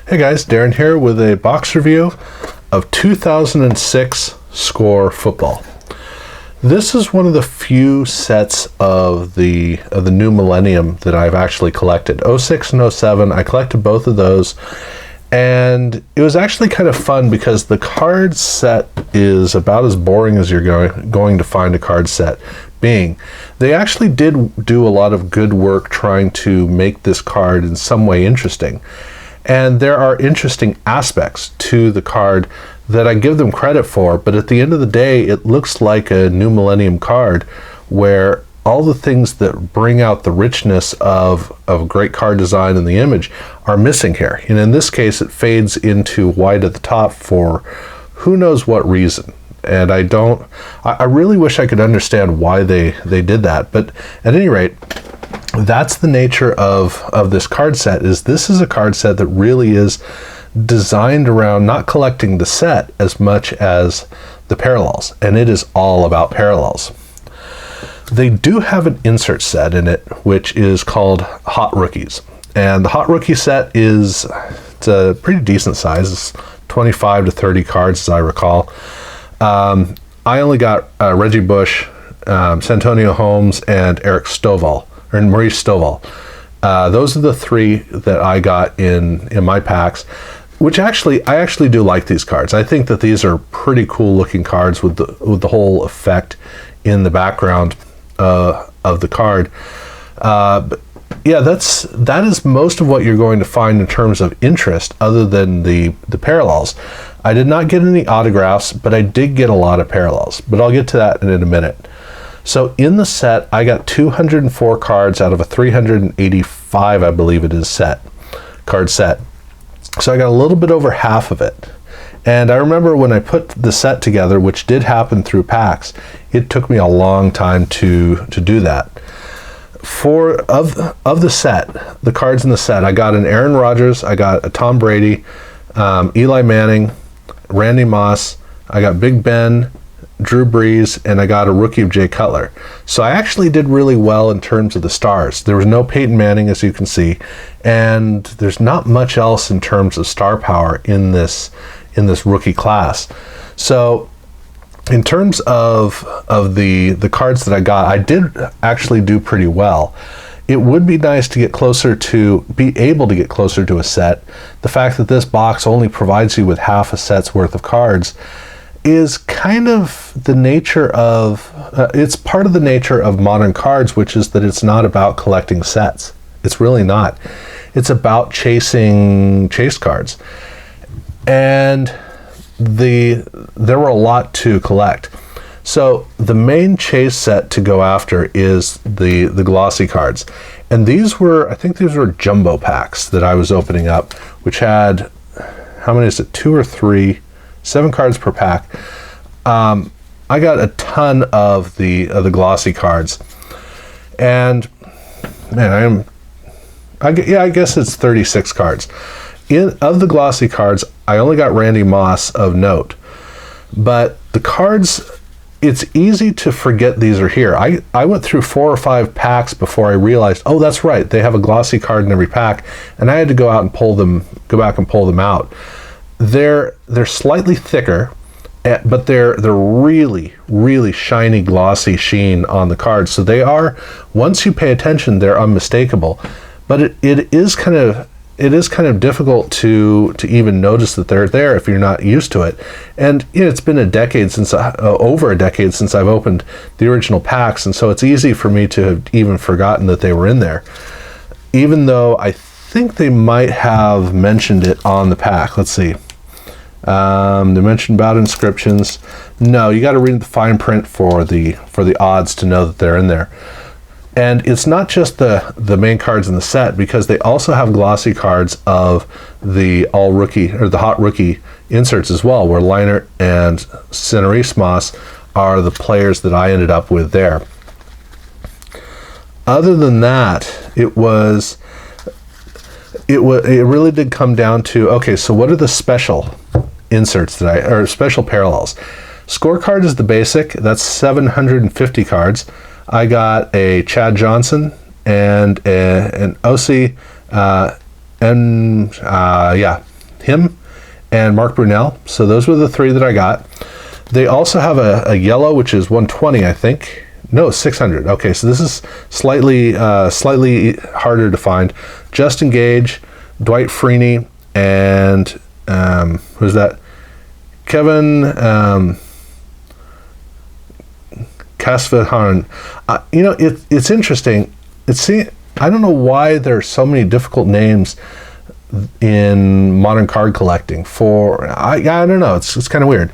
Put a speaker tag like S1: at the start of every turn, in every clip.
S1: Hey guys, Darren here with a box review of 2006 Score football. This is one of the few sets of the new Millennium that I've actually collected. 06 and 07, I collected both of those, and it was actually kind of fun because the card set is about as boring as you're going to find a card set being. They actually did do a lot of good work trying to make this card in some way interesting. And there are interesting aspects to the card that I give them credit for, but at the end of the day, it looks like a new Millennium card where all the things that bring out the richness of great card design in the image are missing here. And in this case, it fades into white at the top for who knows what reason. And I really wish I could understand why they did that. But at any rate, that's the nature of this card set. This is a card set that really is designed around not collecting the set as much as the parallels, and it is all about parallels. They do have an insert set in it, which is called Hot Rookies, and the Hot Rookie set it's a pretty decent size. It's 25 to 30 cards, as I recall. I only got Reggie Bush, Santonio Holmes, and Eric Stovall. Or Maurice Stovall. Those are the three that I got in my packs, which I actually do like these cards. I think that these are pretty cool looking cards with the whole effect in the background of the card. But yeah, that is most of what you're going to find in terms of interest, other than the parallels. I did not get any autographs, but I did get a lot of parallels. But I'll get to that in a minute. So in the set, I got 204 cards out of a 385, I believe it is, card set. So I got a little bit over half of it. And I remember when I put the set together, which did happen through packs, it took me a long time to do that. Of the set, the cards in the set, I got an Aaron Rodgers, I got a Tom Brady, Eli Manning, Randy Moss, I got Big Ben, Drew Brees, and I got a rookie of Jay Cutler. So I actually did really well in terms of the stars. There was no Peyton Manning, as you can see, and there's not much else in terms of star power in this rookie class. So in terms of the cards that I got, I did actually do pretty well. It would be nice to be able to get closer to a set. The fact that this box only provides you with half a set's worth of cards is kind of the nature of, it's part of the nature of modern cards, which is that it's not about collecting sets. It's really not. It's about chasing chase cards. And there were a lot to collect. So the main chase set to go after is the glossy cards. And I think these were jumbo packs that I was opening up, which had, how many is it, 2 or 3? 7 cards per pack. I got a ton of the glossy cards, and man, I guess it's 36 cards. Of the glossy cards, I only got Randy Moss of note, but the cards, it's easy to forget these are here. I went through 4 or 5 packs before I realized, oh, that's right, they have a glossy card in every pack, and I had to go back and pull them out. They're slightly thicker, but they're really, really shiny, glossy sheen on the cards. So they are, once you pay attention, they're unmistakable. But it is kind of difficult to even notice that they're there if you're not used to it. And it's been over a decade since I've opened the original packs, and so it's easy for me to have even forgotten that they were in there, even though I think they might have mentioned it on the pack. Let's see. They mentioned about inscriptions. No, you got to read the fine print for the odds to know that they're in there. And it's not just the main cards in the set, because they also have glossy cards of the all rookie or the hot rookie inserts as well, where Leinart and Maurice Moss are the players that I ended up with there. Other than that, it really did come down to, okay, so what are the special inserts special parallels? Scorecard is the basic. That's 750 cards. I got a Chad Johnson and an OC, him and Mark Brunell. So those were the 3 that I got. They also have a yellow, which is 120, I think. No, 600. Okay, so this is slightly harder to find. Justin Gage, Dwight Freeney, and who's that? Kevin Kasvahan. You know, it's interesting. I don't know why there are so many difficult names in modern card collecting. I don't know. It's kind of weird.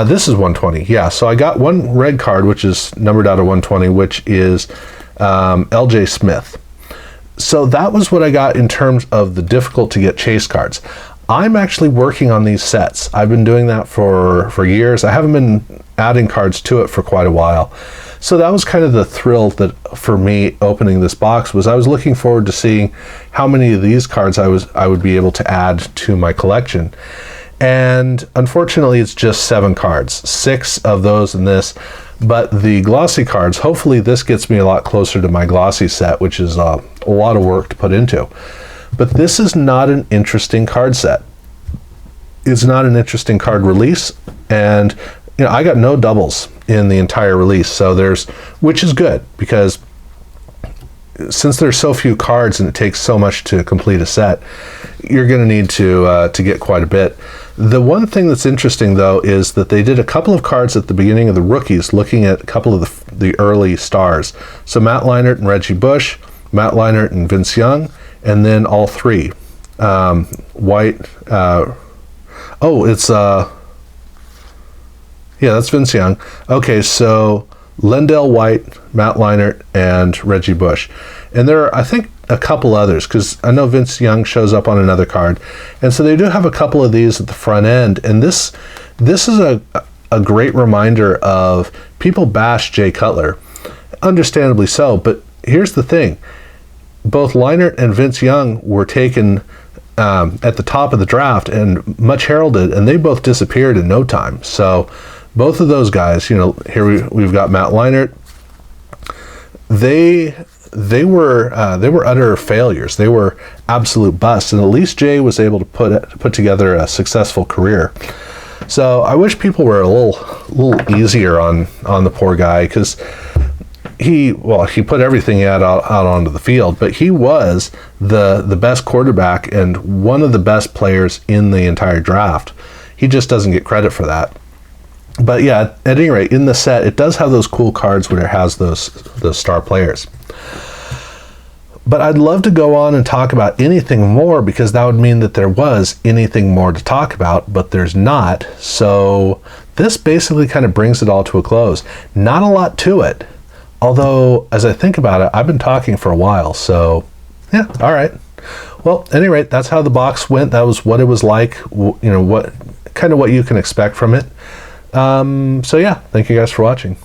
S1: This is 120. Yeah. So I got one red card, which is numbered out of 120, which is L.J. Smith. So that was what I got in terms of the difficult to get chase cards. I'm actually working on these sets. I've been doing that for years. I haven't been adding cards to it for quite a while. So that was kind of the thrill that for me opening this box was I was looking forward to seeing how many of these cards I would be able to add to my collection. And unfortunately it's just 7 cards, 6 of those in this. But the glossy cards, hopefully this gets me a lot closer to my glossy set, which is a lot of work to put into. But this is not an interesting card set. It's not an interesting card release, and you know, I got no doubles in the entire release, so which is good, because since there's so few cards and it takes so much to complete a set, you're going to need to get quite a bit. The one thing that's interesting though is that they did a couple of cards at the beginning of the rookies, looking at a couple of the early stars. So Matt Leinart and Reggie Bush, Matt Leinart and Vince Young, and then all 3. White. Yeah, that's Vince Young. Okay, so Lendell White, Matt Leinart, and Reggie Bush. And there are, I think, a couple others, because I know Vince Young shows up on another card. And so they do have a couple of these at the front end. And this is a great reminder of people bash Jay Cutler. Understandably so, but here's the thing. Both Leinart and Vince Young were taken at the top of the draft and much heralded, and they both disappeared in no time. So both of those guys, you know, here we've got Matt Leinart. They were utter failures. They were absolute busts, and at least Jay was able to put together a successful career. So I wish people were a little easier on the poor guy, because he put everything he had out onto the field, but he was the best quarterback and one of the best players in the entire draft. He just doesn't get credit for that. But yeah, at any rate, in the set, it does have those cool cards where it has those star players. But I'd love to go on and talk about anything more, because that would mean that there was anything more to talk about, but there's not. So this basically kind of brings it all to a close. Not a lot to it. Although, as I think about it, I've been talking for a while, so yeah, all right. Well, at any rate, that's how the box went. That was what it was like, you know, what you can expect from it. So yeah, thank you guys for watching.